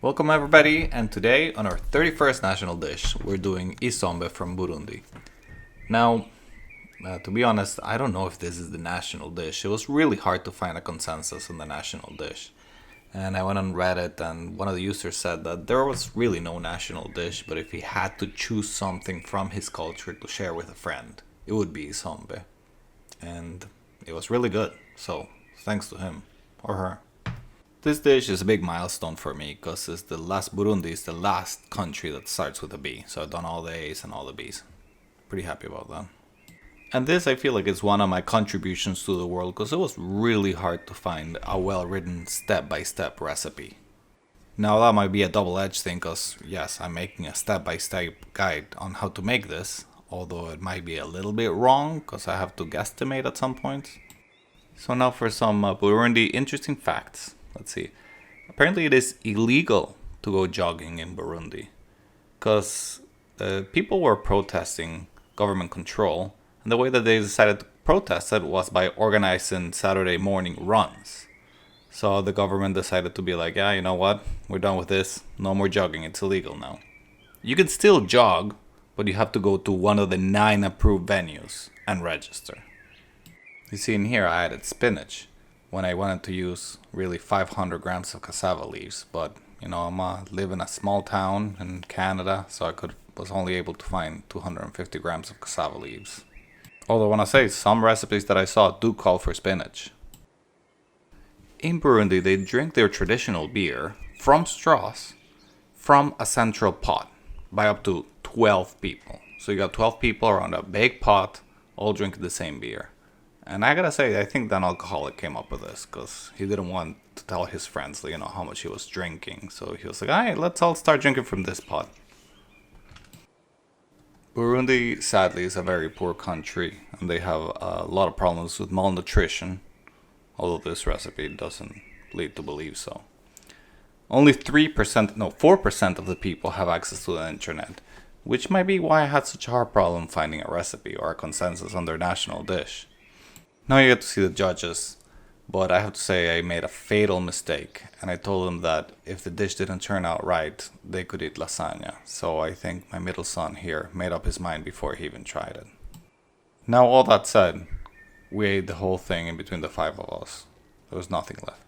Welcome everybody, and today on our 31st national dish, we're doing Isombe from Burundi. Now, to be honest, I don't know if this is the national dish. It was really hard to find a consensus on the national dish. And I went on Reddit and one of the users said that there was really no national dish, but if he had to choose something from his culture to share with a friend, it would be Isombe. And it was really good, so thanks to him or her. This dish is a big milestone for me because Burundi is the last country that starts with a B. So I've done all the A's and all the B's. Pretty happy about that. And this I feel like is one of my contributions to the world because it was really hard to find a well-written step-by-step recipe. Now that might be a double-edged thing because yes, I'm making a step-by-step guide on how to make this, although it might be a little bit wrong because I have to guesstimate at some points. So now for some Burundi interesting facts. Let's see. Apparently it is illegal to go jogging in Burundi because people were protesting government control, and the way that they decided to protest it was by organizing Saturday morning runs. So the government decided to be like, yeah, you know what? We're done with this. No more jogging. It's illegal now. You can still jog, but you have to go to one of the 9 approved venues and register. You see in here I added spinach when I wanted to use really 500 grams of cassava leaves, but you know, I live in a small town in Canada, so I was only able to find 250 grams of cassava leaves. Although I want to say some recipes that I saw do call for spinach. In Burundi, they drink their traditional beer from straws from a central pot by up to 12 people. So you got 12 people around a big pot all drinking the same beer. And I gotta say, I think that alcoholic came up with this because he didn't want to tell his friends, you know, how much he was drinking. So he was like, alright, let's all start drinking from this pot. Burundi, sadly, is a very poor country, and they have a lot of problems with malnutrition, although this recipe doesn't lead to believe so. Only 4% of the people have access to the internet, which might be why I had such a hard problem finding a recipe or a consensus on their national dish. Now you get to see the judges, but I have to say I made a fatal mistake, and I told them that if the dish didn't turn out right, they could eat lasagna. So I think my middle son here made up his mind before he even tried it. Now all that said, we ate the whole thing in between the 5 of us. There was nothing left.